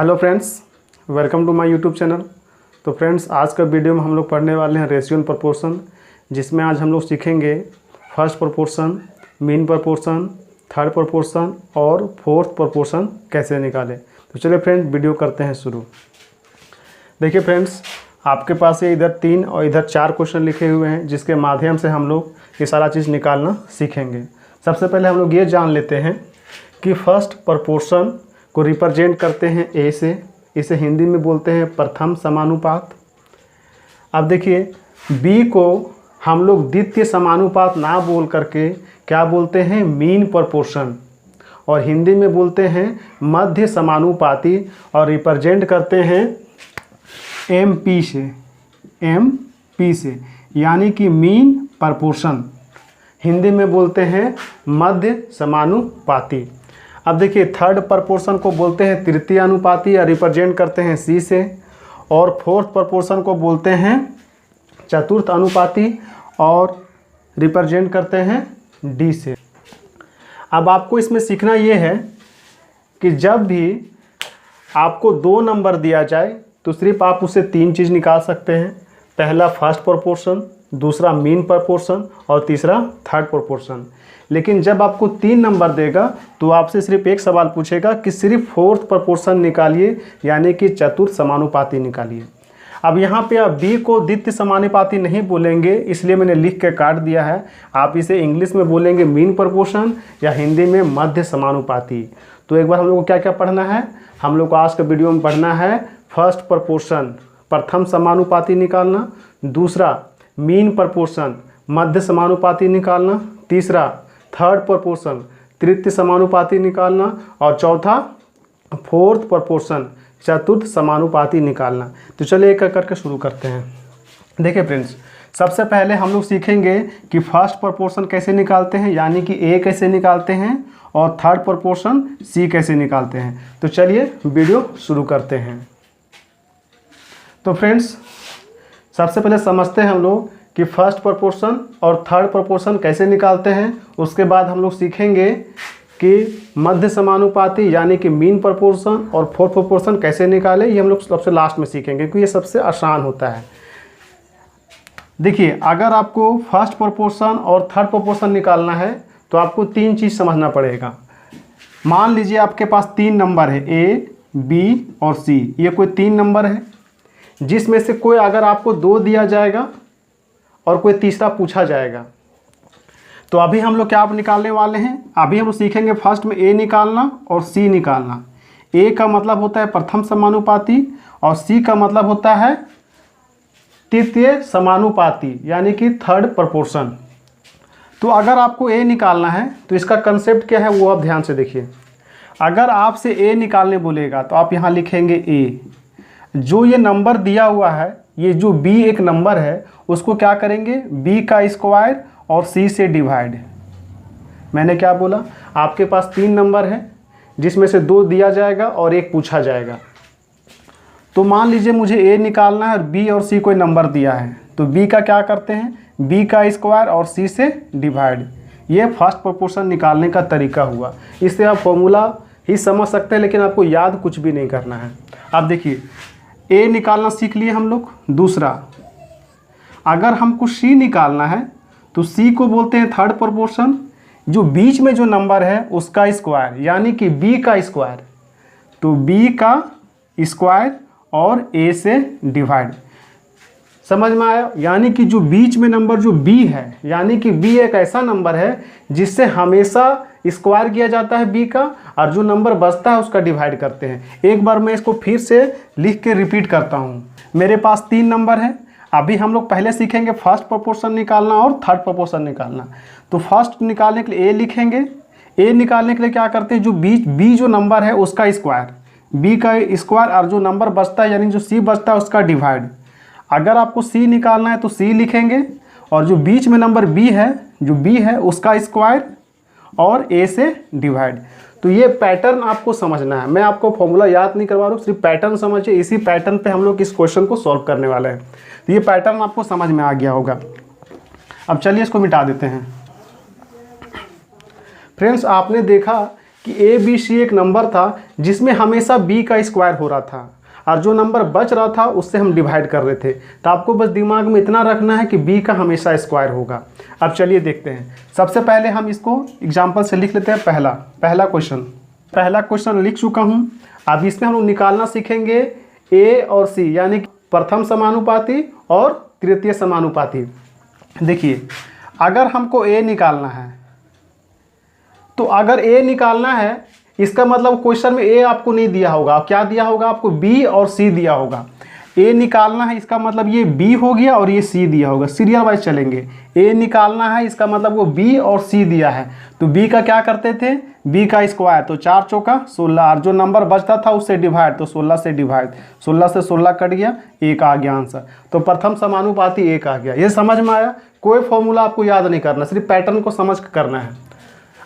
Hello friends, welcome to my YouTube channel. तो friends, आज का वीडियो में हम लोग पढ़ने वाले हैं रेशियो एंड प्रोपोर्शन, जिसमें आज हम लोग सीखेंगे first proportion, mean proportion, third proportion और फोर्थ प्रोपोर्शन कैसे निकालें। तो चलिए फ्रेंड, वीडियो करते हैं शुरू। देखिए फ्रेंड्स, आपके पास ये इधर 3 और इधर 4 क्वेश्चन लिखे हुए हैं, जिसके माध्यम से हम लोग ये सारा चीज़ निकालना सीखेंगे। सबसे पहले हम लोग ये जान लेते हैं कि फर्स्ट प्रोपोर्शन को रिप्रेजेंट करते हैं ए से, इसे हिंदी में बोलते हैं प्रथम समानुपात। अब देखिए, बी को हम लोग द्वितीय समानुपात ना बोल करके क्या बोलते हैं, मीन प्रोपोर्शन, और हिंदी में बोलते हैं मध्य समानुपाती, और रिप्रेजेंट करते हैं एम पी से, यानी कि मीन प्रोपोर्शन, हिंदी में बोलते हैं मध्य समानुपाती। अब देखिए, थर्ड प्रोपोर्शन को बोलते हैं तृतीय अनुपाती, या रिप्रेजेंट करते हैं सी से, और फोर्थ प्रोपोर्शन को बोलते हैं चतुर्थ अनुपाती, और रिप्रेजेंट करते हैं डी से। अब आपको इसमें सीखना ये है कि जब भी आपको 2 नंबर दिया जाए तो सिर्फ आप उससे 3 चीज़ निकाल सकते हैं। पहला फर्स्ट प्रोपोर्शन, दूसरा मीन प्रोपोर्शन, और तीसरा थर्ड प्रोपोर्शन। लेकिन जब आपको 3 नंबर देगा तो आपसे सिर्फ एक सवाल पूछेगा कि सिर्फ फोर्थ प्रोपोर्शन निकालिए, यानी कि चतुर्थ समानुपाती निकालिए। अब यहाँ पे आप बी को द्वितीय समानुपाती नहीं बोलेंगे, इसलिए मैंने लिख के काट दिया है। आप इसे इंग्लिश में बोलेंगे मीन प्रोपोर्शन, या हिंदी में मध्य समानुपाती। तो एक बार हम लोग को क्या क्या पढ़ना है, हम लोग को आज के वीडियो में पढ़ना है फर्स्ट प्रोपोर्शन प्रथम समानुपाती निकालना, दूसरा मीन प्रोपोर्शन मध्य समानुपाती निकालना, तीसरा थर्ड प्रोपोर्शन तृतीय समानुपाती निकालना, और चौथा फोर्थ प्रोपोर्शन चतुर्थ समानुपाती निकालना। तो चलिए एक एक करके शुरू करते हैं। देखिए फ्रेंड्स, सबसे पहले हम लोग सीखेंगे कि फर्स्ट प्रोपोर्शन कैसे निकालते हैं, यानी कि ए कैसे निकालते हैं, और थर्ड प्रोपोर्शन सी कैसे निकालते हैं। तो चलिए वीडियो शुरू करते हैं। तो फ्रेंड्स, सबसे पहले समझते हैं हम लोग कि फर्स्ट प्रोपोर्शन और थर्ड प्रोपोर्शन कैसे निकालते हैं। उसके बाद हम लोग सीखेंगे कि मध्य समानुपाती यानी कि मीन प्रोपोर्शन और फोर्थ प्रोपोर्शन कैसे निकालें। ये हम लोग सबसे लास्ट में सीखेंगे, क्योंकि ये सबसे आसान होता है। देखिए, अगर आपको फर्स्ट प्रोपोर्शन और थर्ड प्रोपोर्शन निकालना है तो आपको 3 चीज़ समझना पड़ेगा। मान लीजिए आपके पास 3 नंबर है, ए, बी और सी। ये कोई 3 नंबर है, जिसमें से कोई अगर आपको 2 दिया जाएगा और कोई तीसरा पूछा जाएगा, तो अभी हम लोग क्या निकालने वाले हैं। अभी हम लोग सीखेंगे फर्स्ट में ए निकालना और सी निकालना। ए का मतलब होता है प्रथम समानुपाती, और सी का मतलब होता है तृतीय समानुपाती, यानी कि थर्ड प्रोपोर्शन। तो अगर आपको ए निकालना है तो इसका कंसेप्ट क्या है वो आप ध्यान से देखिए। अगर आपसे ए निकालने बोलेगा तो आप यहाँ लिखेंगे ए। जो ये नंबर दिया हुआ है, ये जो बी एक नंबर है, उसको क्या करेंगे, बी का स्क्वायर और सी से डिवाइड। मैंने क्या बोला, आपके पास 3 नंबर है, जिसमें से 2 दिया जाएगा और 1 पूछा जाएगा। तो मान लीजिए मुझे ए निकालना है और बी और सी कोई नंबर दिया है, तो बी का क्या करते हैं, बी का स्क्वायर और सी से डिवाइड। ये फर्स्ट प्रोपोर्शन निकालने का तरीका हुआ। इससे आप फॉर्मूला ही समझ सकते हैं, लेकिन आपको याद कुछ भी नहीं करना है। अब देखिए, ए निकालना सीख लिए हम लोग। दूसरा, अगर हमको सी निकालना है तो सी को बोलते हैं थर्ड प्रोपोर्शन, जो बीच में जो नंबर है उसका स्क्वायर, यानी कि बी का स्क्वायर। तो बी का स्क्वायर और ए से डिवाइड। समझ में आया, यानी कि जो बीच में नंबर जो बी है, यानी कि बी एक ऐसा नंबर है जिससे हमेशा स्क्वायर किया जाता है बी का, और जो नंबर बचता है उसका डिवाइड करते हैं। एक बार मैं इसको फिर से लिख के रिपीट करता हूँ। मेरे पास 3 नंबर है। अभी हम लोग पहले सीखेंगे फर्स्ट प्रोपोर्शन निकालना और थर्ड प्रोपोर्शन निकालना। तो फर्स्ट निकालने के लिए ए लिखेंगे। ए निकालने के लिए क्या करते हैं, जो बी जो नंबर है उसका स्क्वायर, बी का स्क्वायर, और जो नंबर बचता है यानी जो सी बचता है उसका डिवाइड। अगर आपको सी निकालना है तो सी लिखेंगे, और जो बीच में नंबर बी है, जो बी है उसका स्क्वायर और ए से डिवाइड। तो ये पैटर्न आपको समझना है। मैं आपको फॉर्मूला याद नहीं करवा रहा हूँ, सिर्फ पैटर्न समझिए। इसी पैटर्न पे हम लोग इस क्वेश्चन को सॉल्व करने वाले हैं। तो ये पैटर्न आपको समझ में आ गया होगा। अब चलिए इसको मिटा देते हैं। फ्रेंड्स, आपने देखा कि ए बी सी एक नंबर था जिसमें हमेशा बी का स्क्वायर हो रहा था और जो नंबर बच रहा था उससे हम डिवाइड कर रहे थे। तो आपको बस दिमाग में इतना रखना है कि बी का हमेशा स्क्वायर होगा। अब चलिए देखते हैं। सबसे पहले हम इसको एग्जाम्पल से लिख लेते हैं। पहला क्वेश्चन लिख चुका हूँ। अब इसमें हम लोग निकालना सीखेंगे ए और सी, यानी कि प्रथम समानुपाती और तृतीय समानुपाती। देखिए, अगर हमको ए निकालना है तो अगर ए निकालना है इसका मतलब क्वेश्चन में ए आपको नहीं दिया होगा, क्या दिया होगा आपको? बी और सी दिया होगा। ए निकालना है इसका मतलब ये बी हो गया और ये सी दिया होगा। सीरियल वाइज चलेंगे। ए निकालना है इसका मतलब वो बी और सी दिया है, तो बी का क्या करते थे? बी का स्क्वायर, तो 4 चौका 16 और जो नंबर बचता था उससे डिवाइड, तो 16 से डिवाइड, 16 से 16 कट गया, एक आ गया आंसर। तो प्रथम समानुपाती एक आ गया। ये समझ में आया? कोई फॉर्मूला आपको याद नहीं करना, सिर्फ पैटर्न को समझ करना है।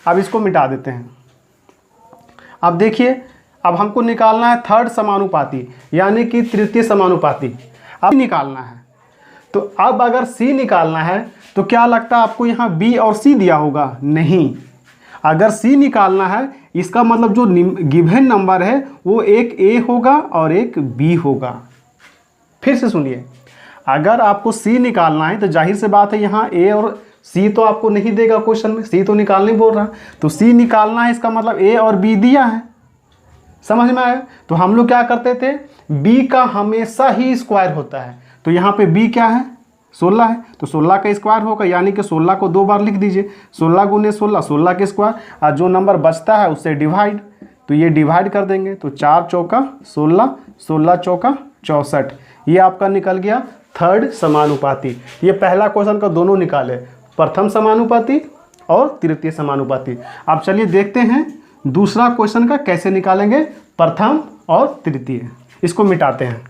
अब इसको मिटा देते हैं। अब देखिए, अब हमको निकालना है थर्ड समानुपाती, यानी कि तृतीय समानुपाती। अब निकालना है, तो अब अगर सी निकालना है तो क्या लगता है आपको यहाँ बी और सी दिया होगा? नहीं। अगर सी निकालना है इसका मतलब जो गिवन नंबर है वो एक ए होगा और एक बी होगा। फिर से सुनिए, अगर आपको सी निकालना है तो जाहिर से बात है यहाँ ए और सी तो आपको नहीं देगा क्वेश्चन में, सी तो निकालने बोल रहा, तो सी निकालना है इसका मतलब ए और बी दिया है। समझ में आया? तो हम लोग क्या करते थे? b का हमेशा ही स्क्वायर होता है, तो यहाँ पे b क्या है? 16 है, तो 16 का स्क्वायर होगा, यानी कि 16 को 2 बार लिख दीजिए। 16 गुने 16, 16 के स्क्वायर, और जो नंबर बचता है उससे डिवाइड, तो ये डिवाइड कर देंगे, तो 4 चौका 16, 16 चौका 64। ये आपका निकल गया थर्ड समानुपाती। ये पहला क्वेश्चन का दोनों निकाले, प्रथम समानुपाती और तृतीय समानुपाती। अब चलिए देखते हैं दूसरा क्वेश्चन का कैसे निकालेंगे प्रथम और तृतीय। इसको मिटाते हैं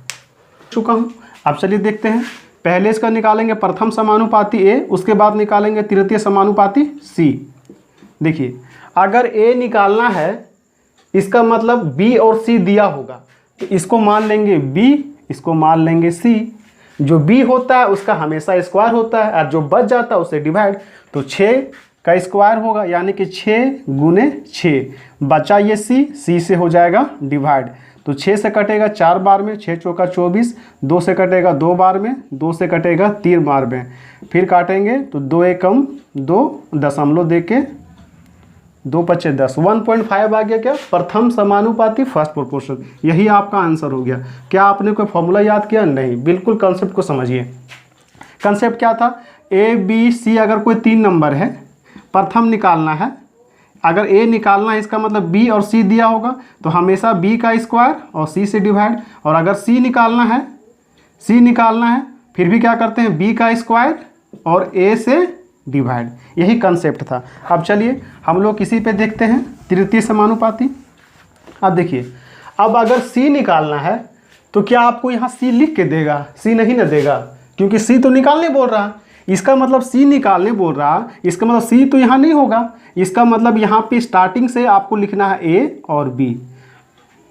चुका हूँ। अब चलिए देखते हैं। पहले इसका निकालेंगे प्रथम समानुपाती ए, उसके बाद निकालेंगे तृतीय समानुपाती सी। देखिए, अगर ए निकालना है इसका मतलब बी और सी दिया होगा, तो इसको मान लेंगे बी, इसको मान लेंगे सी। जो बी होता है उसका हमेशा स्क्वायर होता है और जो बच जाता है उससे डिवाइड, तो 6 का स्क्वायर होगा, यानी कि 6 गुने 6, बचा ये सी से हो जाएगा डिवाइड, तो 6 से कटेगा 4 बार में, 6 चौका 24, 2 से कटेगा 2 बार में, 2 से कटेगा 3 बार में, फिर काटेंगे तो 2 एकम 2 दशमलव दे के 2 पच्चे 10, 1.5 आ गया क्या? प्रथम समानुपाती फर्स्ट प्रोपोर्शन। यही आपका आंसर हो गया। क्या आपने कोई फॉर्मूला याद किया? नहीं, बिल्कुल कंसेप्ट को समझिए। कंसेप्ट क्या था? ए बी सी अगर कोई 3 नंबर है, प्रथम निकालना है, अगर ए निकालना है इसका मतलब बी और सी दिया होगा, तो हमेशा बी का स्क्वायर और सी से डिवाइड, और अगर सी निकालना है फिर भी क्या करते हैं? बी का स्क्वायर और ए से डिवाइड। यही कंसेप्ट था। अब चलिए हम लोग किसी पे देखते हैं, तृतीय समानुपाती। अब देखिए, अब अगर सी निकालना है तो क्या आपको यहाँ सी लिख के देगा? सी नहीं ना देगा, क्योंकि सी तो निकालने बोल रहा। इसका मतलब सी निकालने बोल रहा, इसका मतलब सी तो यहाँ नहीं होगा। इसका मतलब यहाँ पे स्टार्टिंग से आपको लिखना है ए और बी।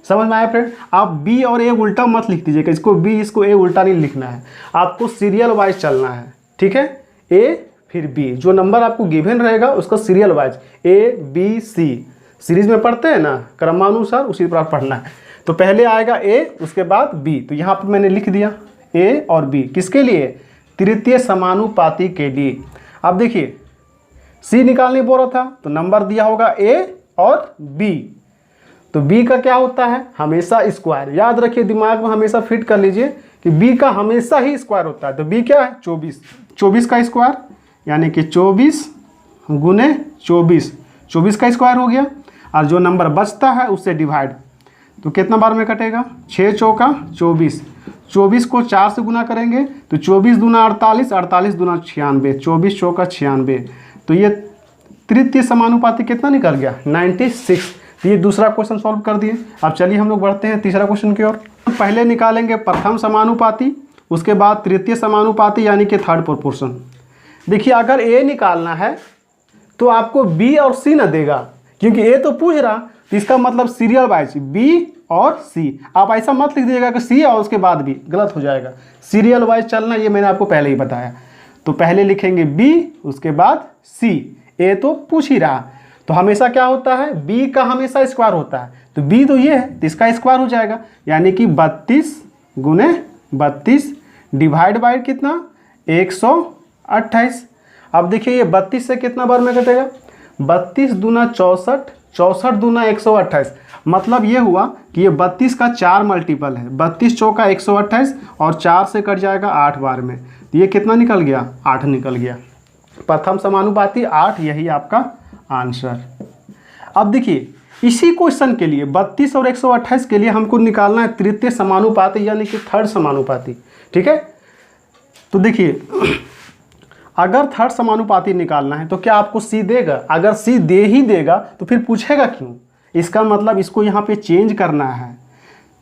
समझ में आया फ्रेंड? आप बी और ए उल्टा मत लिख दीजिएगा, इसको बी इसको ए उल्टा नहीं लिखना है, आपको सीरियल वाइज चलना है। ठीक है? ए फिर बी, जो नंबर आपको गिवन रहेगा उसका serial wise A B C series में पढ़ते हैं ना, क्रमानुसार, उसी तरह पढ़ना है। तो पहले आएगा ए, उसके बाद बी, तो यहाँ पर मैंने लिख दिया ए और बी। किसके लिए? तृतीय समानुपाती के लिए। अब देखिए, सी निकालने बोल रहा था तो नंबर दिया होगा ए और बी, तो बी का क्या होता है? हमेशा स्क्वायर। याद रखिए, दिमाग में हमेशा फिट कर लीजिए कि बी का हमेशा ही स्क्वायर होता है। तो बी क्या है? 24, 24 का स्क्वायर, यानी कि 24 गुने 24, 24 का स्क्वायर हो गया, और जो नंबर बचता है उससे डिवाइड, तो कितना बार में कटेगा? 6 चौका 24, 24 को 4 से गुना करेंगे तो 24 दूना 48, 48 दूना 96, 24 चौका 96। तो ये तृतीय समानुपाती कितना निकल गया? 96। तो ये दूसरा क्वेश्चन सॉल्व कर दिए। अब चलिए हम लोग बढ़ते हैं तीसरा क्वेश्चन की ओर। पहले निकालेंगे प्रथम समानुपाती, उसके बाद तृतीय समानुपाती, यानी कि थर्ड प्रोपोर्शन। देखिए, अगर ए निकालना है तो आपको बी और सी ना देगा, क्योंकि ए तो पूछ रहा, तो इसका मतलब सीरियल वाइज बी और सी। आप ऐसा मत लिख दीजिएगा कि सी और उसके बाद बी, गलत हो जाएगा। सीरियल वाइज चलना, ये मैंने आपको पहले ही बताया। तो पहले लिखेंगे बी, उसके बाद सी। ए तो पूछ ही रहा, तो हमेशा क्या होता है, b का हमेशा स्क्वायर होता है, तो b तो ये है तो इसका स्क्वायर हो जाएगा, यानी कि 32 गुने 32 डिवाइड बाई कितना 128। अब देखिए ये 32 से कितना बार में कटेगा, 32 दूना 64, 64 दूना 128, मतलब ये हुआ कि ये 32 का 4 मल्टीपल है, 32 चौका 128 और 4 से कट जाएगा 8 बार में, तो ये कितना निकल गया 8 निकल गया। प्रथम समानुपाती 8, यही आपका आंसर। अब देखिए इसी क्वेश्चन के लिए 32 और 128 के लिए हमको निकालना है तृतीय समानुपाती यानी कि थर्ड समानुपाती, ठीक है। तो देखिए अगर थर्ड समानुपाती निकालना है तो क्या आपको सी देगा, अगर सी दे ही देगा तो फिर पूछेगा क्यों, इसका मतलब इसको यहाँ पे चेंज करना है,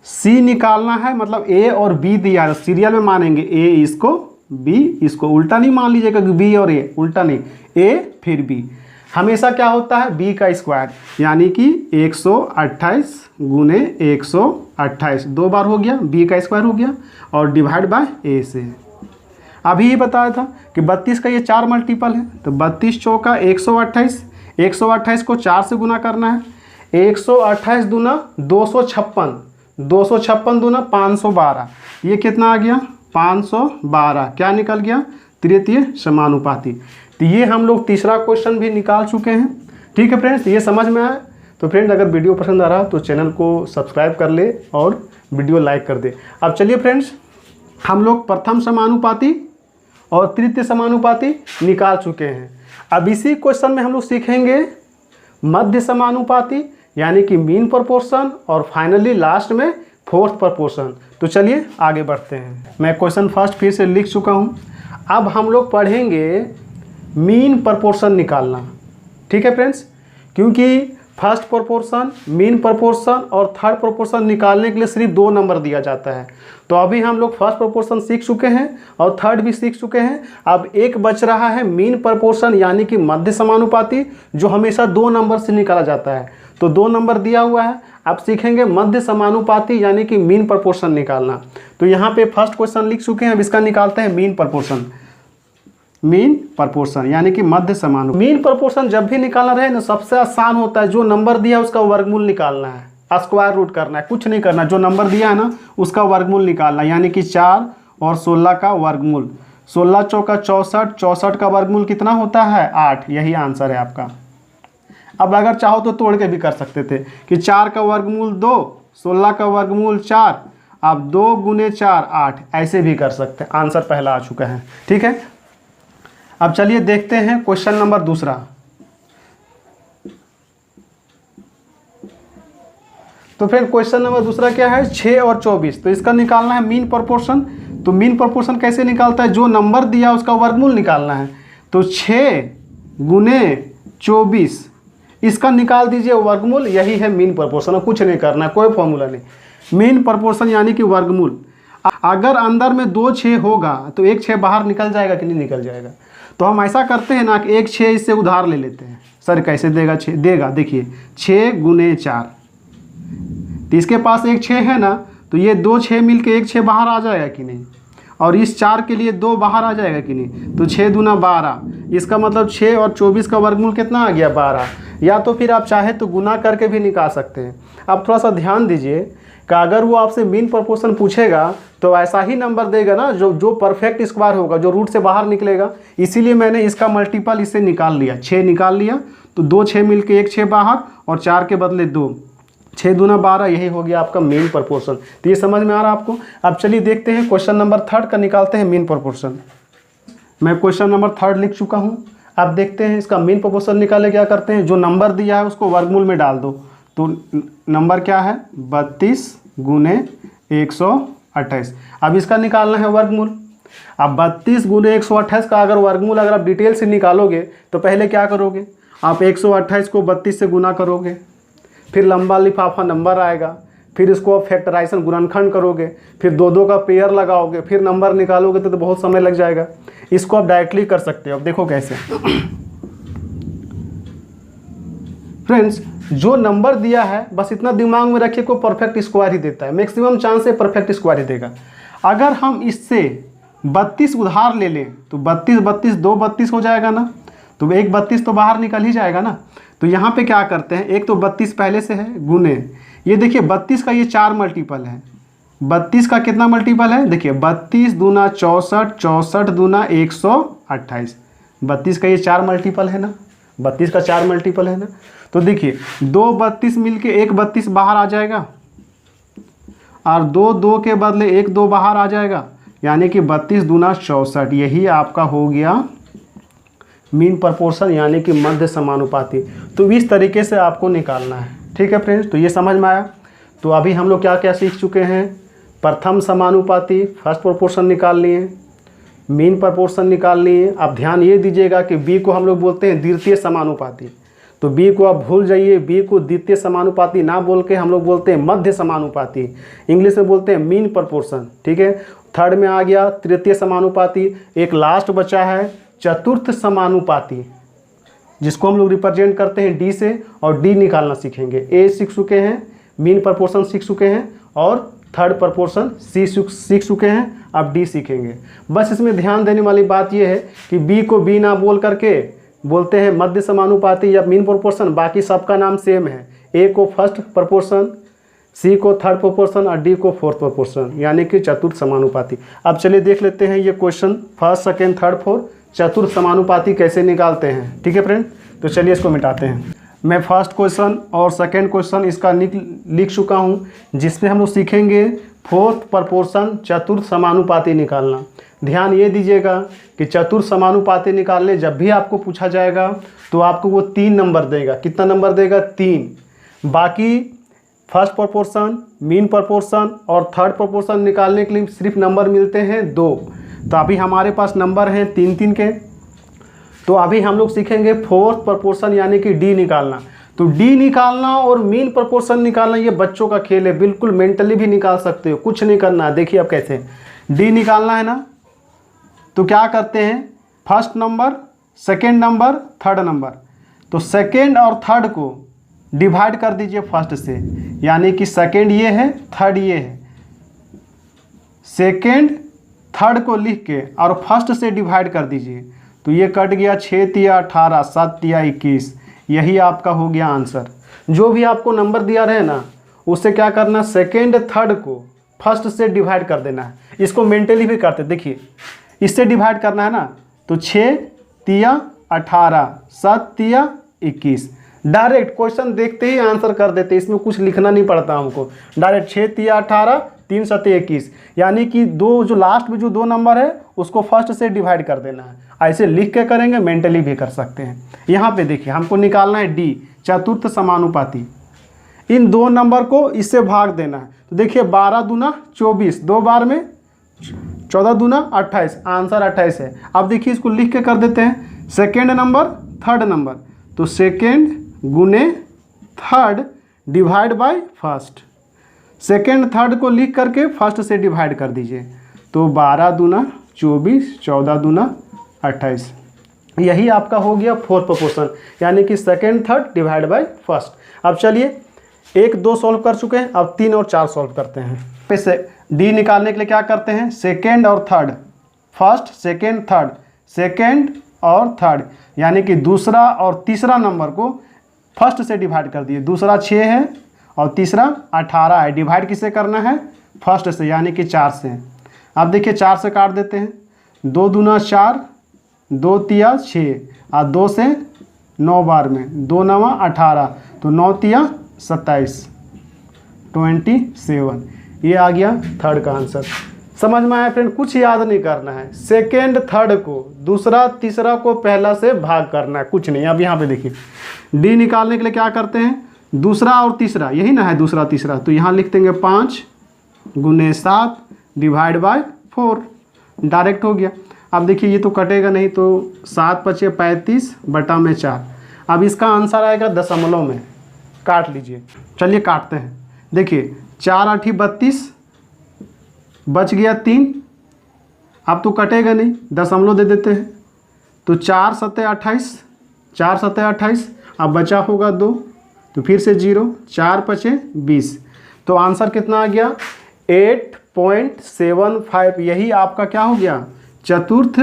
सी निकालना है, मतलब ए और बी दिया है सीरियल में मानेंगे, ए इसको बी इसको, उल्टा नहीं मान लीजिएगा कि बी और ए, उल्टा नहीं, ए फिर बी, हमेशा क्या होता है बी का स्क्वायर, यानी कि 128 गुने 128 दो बार हो गया, बी का स्क्वायर हो गया और डिवाइड बाय ए से। अभी ही बताया था कि 32 का ये 4 मल्टीपल है, तो 32 चौका 128, 128 को 4 से गुना करना है, 128 दूना 256, 256 दूना 512, ये कितना आ गया 512, क्या निकल गया तृतीय समानुपाती। तो ये हम लोग तीसरा क्वेश्चन भी निकाल चुके हैं, ठीक है फ्रेंड्स, ये समझ में आया। तो फ्रेंड्स अगर वीडियो पसंद आ रहा तो चैनल को सब्सक्राइब कर ले और वीडियो लाइक कर दे। अब चलिए फ्रेंड्स हम लोग प्रथम समानुपाती और तृतीय समानुपाती निकाल चुके हैं, अब इसी क्वेश्चन में हम लोग सीखेंगे मध्य समानुपाती यानी कि मीन प्रोपोर्शन और फाइनली लास्ट में फोर्थ प्रोपोर्शन। तो चलिए आगे बढ़ते हैं। मैं क्वेश्चन फर्स्ट फिर से लिख चुका हूँ, अब हम लोग पढ़ेंगे मीन प्रोपोर्शन निकालना, ठीक है फ्रेंड्स, क्योंकि फर्स्ट प्रोपोर्शन, मीन प्रोपोर्शन और थर्ड प्रोपोर्शन निकालने के लिए सिर्फ 2 नंबर दिया जाता है। तो अभी हम लोग फर्स्ट प्रोपोर्शन सीख चुके हैं और थर्ड भी सीख चुके हैं, अब एक बच रहा है मीन प्रोपोर्शन यानी कि मध्य समानुपाती, जो हमेशा 2 नंबर से निकाला जाता है। तो 2 नंबर दिया हुआ है, अब सीखेंगे मध्य समानुपाती यानी कि मीन प्रोपोर्शन निकालना। तो यहाँ पे फर्स्ट क्वेश्चन लिख चुके हैं, अब इसका निकालते हैं मीन प्रोपोर्शन। मीन प्रोपोर्शन यानी कि मध्य समानुपाती। मीन प्रोपोर्शन जब भी निकालना रहे ना, सबसे आसान होता है, जो नंबर दिया है उसका वर्गमूल निकालना है, स्क्वायर रूट करना है, कुछ नहीं करना, जो नंबर दिया है ना उसका वर्गमूल निकालना है, यानी कि 4 और 16 का वर्गमूल, 16 चौका 64, 64 का वर्गमूल कितना होता है 8, यही आंसर है आपका। अब अगर चाहो तो तोड़ के भी कर सकते थे कि 4 का वर्गमूल 2, 16 का वर्गमूल 4, आप 2 गुने 4 8, ऐसे भी कर सकते हैं। आंसर पहला आ चुका है, ठीक है। अब चलिए देखते हैं क्वेश्चन नंबर दूसरा। तो फिर क्वेश्चन नंबर दूसरा क्या है 6 और 24, तो इसका निकालना है मीन प्रोपोर्शन। तो मीन प्रोपोर्शन कैसे निकालता है, जो नंबर दिया उसका वर्गमूल निकालना है। तो 6 गुने 24 इसका निकाल दीजिए वर्गमूल, यही है मीन प्रोपोर्शन, कुछ नहीं करना, कोई फॉर्मूला नहीं। मीन प्रोपोर्शन यानी कि वर्गमूल, अगर अंदर में 2 6 होगा तो 1 6 बाहर निकल जाएगा कि नहीं निकल जाएगा। तो हम ऐसा करते हैं ना कि 1 6 इससे उधार ले लेते हैं। सर कैसे देगा, 6 देगा, देखिए 6 गुने 4, तो इसके पास 1 6 है ना, तो ये 2 6 मिल के 1 6 बाहर आ जाएगा कि नहीं, और इस 4 के लिए 2 बाहर आ जाएगा कि नहीं, तो 6 दूना 12, इसका मतलब 6 और 24 का वर्गमूल कितना आ गया 12। या तो फिर आप चाहे तो गुना करके भी निकाल सकते हैं। अब थोड़ा सा ध्यान दीजिए कि अगर वो आपसे मीन प्रोपोर्शन पूछेगा तो ऐसा ही नंबर देगा ना जो परफेक्ट स्क्वायर होगा, जो रूट से बाहर निकलेगा। इसीलिए मैंने इसका मल्टीपल इससे निकाल लिया, 6 निकाल लिया, तो 2 6 मिल के 1 6 बाहर और 4 के बदले 2, 6 दूना 12, यही हो गया आपका मीन प्रोपोर्शन। तो ये समझ में आ रहा है आपको। अब चलिए देखते हैं क्वेश्चन नंबर थर्ड का निकालते हैं मीन प्रोपोर्शन। मैं क्वेश्चन नंबर थर्ड लिख चुका हूँ। अब देखते हैं इसका मीन प्रोपोर्शन निकाले, क्या करते हैं, जो नंबर दिया है उसको वर्गमूल में डाल दो। तो नंबर क्या है 32 गुने 128। अब इसका निकालना है वर्गमूल। अब 32 गुने 128 का अगर वर्गमूल अगर आप डिटेल से निकालोगे तो पहले क्या करोगे, आप 128 को 32 से गुना करोगे, फिर लंबा लिफाफा नंबर आएगा, फिर इसको आप फैक्टराइजेशन गुणनखंड करोगे, फिर 2 का पेयर लगाओगे, फिर नंबर निकालोगे तो बहुत समय लग जाएगा। इसको आप डायरेक्टली कर सकते हो। अब देखो कैसे फ्रेंड्स, जो नंबर दिया है बस इतना दिमाग में रखिए, को परफेक्ट स्क्वायर ही देता है, मैक्सिमम चांस है परफेक्ट स्क्वायर ही देगा। अगर हम इससे 32 उधार ले लें तो 32 32 2 32 हो जाएगा ना, तो एक 32 तो बाहर निकल ही जाएगा ना। तो यहाँ पे क्या करते हैं, एक तो 32 पहले से है गुने, ये देखिए 32 का ये 4 मल्टीपल है, 32 का कितना मल्टीपल है, देखिए 32 दूना 64, 64 दूना 128, 32 का ये 4 मल्टीपल है ना, 32 का 4 मल्टीपल है ना। तो देखिए 2 32 मिलके एक 32 बाहर आ जाएगा और 2 2 के बदले 1 2 बाहर आ जाएगा, यानी कि 32 दूना 64, यही आपका हो गया मीन प्रोपोर्शन यानी कि मध्य समानुपाती। तो इस तरीके से आपको निकालना है। ठीक है फ्रेंड्स, तो ये समझ में आया। तो अभी हम लोग क्या क्या सीख चुके हैं, प्रथम समानुपाती फर्स्ट प्रोपोर्शन निकाल लिए, मीन प्रोपोर्शन निकाल लिए। अब ध्यान ये दीजिएगा कि बी को हम लोग बोलते हैं द्वितीय समानुपाती, तो बी को आप भूल जाइए, बी को द्वितीय समानुपाती ना बोल के हम लोग बोलते हैं मध्य समानुपाती, इंग्लिश में बोलते हैं मीन प्रोपोर्शन। ठीक है, थर्ड में आ गया तृतीय समानुपाती। एक लास्ट बचा है चतुर्थ समानुपाती, जिसको हम लोग रिप्रेजेंट करते हैं डी से, और डी निकालना सीखेंगे। ए सीख चुके हैं, मीन प्रोपोर्शन सीख चुके हैं, और थर्ड प्रोपोर्शन सी सीख चुके हैं, अब डी सीखेंगे। बस इसमें ध्यान देने वाली बात यह है कि बी को बी ना बोल करके बोलते हैं मध्य समानुपाती या मीन प्रोपोर्शन, बाकी सबका नाम सेम है। ए को फर्स्ट प्रोपोर्शन, सी को थर्ड प्रोपोर्शन और डी को फोर्थ प्रोपोर्शन, यानी कि चतुर्थ समानुपाती। अब चलिए देख लेते हैं ये question, first second third fourth चतुर्थ समानुपाती कैसे निकालते हैं। ठीक है फ्रेंड, तो चलिए इसको मिटाते हैं। मैं फर्स्ट क्वेश्चन और सेकंड क्वेश्चन इसका लिख चुका हूँ, जिसमें हम लोग सीखेंगे फोर्थ प्रोपोर्शन चतुर्थ समानुपाती निकालना। ध्यान ये दीजिएगा कि चतुर्थ समानुपाती निकालने जब भी आपको पूछा जाएगा तो आपको वो 3 नंबर देगा। कितना नंबर देगा, 3। बाकी फर्स्ट प्रोपोर्शन, मीन प्रोपोर्शन और थर्ड प्रोपोर्शन निकालने के लिए सिर्फ नंबर मिलते हैं 2। तो अभी हमारे पास नंबर हैं 3 के। तो अभी हम लोग सीखेंगे फोर्थ प्रोपोर्शन यानी कि डी निकालना। तो डी निकालना और मीन प्रोपोर्शन निकालना ये बच्चों का खेल है, बिल्कुल मेंटली भी निकाल सकते हो, कुछ नहीं करना है। देखिए अब कैसे डी निकालना है ना, तो क्या करते हैं, first number, second number, third number. तो सेकेंड और थर्ड को डिवाइड कर दीजिए फर्स्ट से, यानी कि सेकेंड ये है, थर्ड ये है। सेकेंड थर्ड को लिख के और फर्स्ट से डिवाइड कर दीजिए, तो ये कट गया 6 तिया 18, 7 तिया 21, यही आपका हो गया आंसर। जो भी आपको नंबर दिया रहे ना, उससे क्या करना, सेकेंड थर्ड को फर्स्ट से डिवाइड कर देना है। इसको मेंटली भी करते, देखिए इससे डिवाइड करना है ना, तो 6 तिया 18, 7 तिया 21, डायरेक्ट क्वेश्चन देखते ही आंसर कर देते, इसमें कुछ लिखना नहीं पड़ता हमको, डायरेक्ट 6 तिया 18, 3 सत्ते 21, यानी कि दो जो लास्ट में जो 2 नंबर है उसको फर्स्ट से डिवाइड कर देना है। ऐसे लिख के करेंगे, मेंटली भी कर सकते हैं। यहाँ पे देखिए हमको निकालना है डी चतुर्थ समानुपाती, इन 2 नंबर को इससे भाग देना है। तो देखिए 12 दूना 24, 2 बार में 14 दूना 28, आंसर 28 है। अब देखिए इसको लिख के कर देते हैं, सेकेंड नंबर थर्ड नंबर, तो सेकेंड गुने third divide by first, second third को लिख करके फर्स्ट से डिवाइड कर दीजिए, तो 12 दूना 24, 14 दूना 28, यही आपका हो गया फोर्थ प्रोपोर्शन, यानी कि second third divide by first. अब चलिए 1 2 सॉल्व कर चुके हैं, अब 3 और 4 सॉल्व करते हैं। फिर डी निकालने के लिए क्या करते हैं, सेकेंड और third, first second third, second और थर्ड, यानी कि दूसरा और तीसरा नंबर को फर्स्ट से डिवाइड कर दिए। दूसरा 6 है और तीसरा 18 है, डिवाइड किससे करना है, फर्स्ट से, यानी कि 4 से। अब देखिए 4 से काट देते हैं, 2 दूना 4, 2 तिया 6 और 2 से 9 बार में 2 नवा 18, तो 9 तिया 27, 27, ये आ गया थर्ड का आंसर। समझ में आया फ्रेंड, कुछ याद नहीं करना है, सेकेंड थर्ड को दूसरा तीसरा को पहला से भाग करना है, कुछ नहीं। अब यहाँ पे देखिए डी निकालने के लिए क्या करते हैं, दूसरा और तीसरा, यही ना है दूसरा तीसरा, तो यहाँ लिख देंगे 5 गुने 7 डिवाइड बाय 4, डायरेक्ट हो गया। अब देखिए ये तो कटेगा नहीं, तो 7 × 5 = 35 बटा में 4। अब इसका आंसर आएगा दशमलव में, काट लीजिए। चलिए काटते हैं, देखिए 4 × 8 = 32, बच गया 3, अब तो कटेगा नहीं, दशमलव दे देते हैं, तो 4 × 7 = 28, 4 × 7 = 28, अब बचा होगा 2, तो फिर से 0, 4 × 5 = 20, तो आंसर कितना आ गया 8.75, यही आपका क्या हो गया चतुर्थ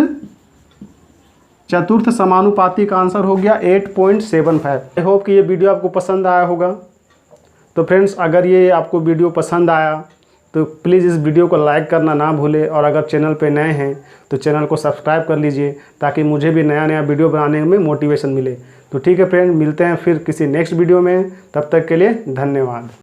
चतुर्थ समानुपाती का आंसर हो गया 8.75। आई होप कि ये वीडियो आपको पसंद आया होगा। तो फ्रेंड्स, अगर ये आपको वीडियो पसंद आया तो प्लीज़ इस वीडियो को लाइक करना ना भूलें, और अगर चैनल पे नए हैं तो चैनल को सब्सक्राइब कर लीजिए ताकि मुझे भी नया नया वीडियो बनाने में मोटिवेशन मिले। तो ठीक है फ्रेंड, मिलते हैं फिर किसी नेक्स्ट वीडियो में, तब तक के लिए धन्यवाद।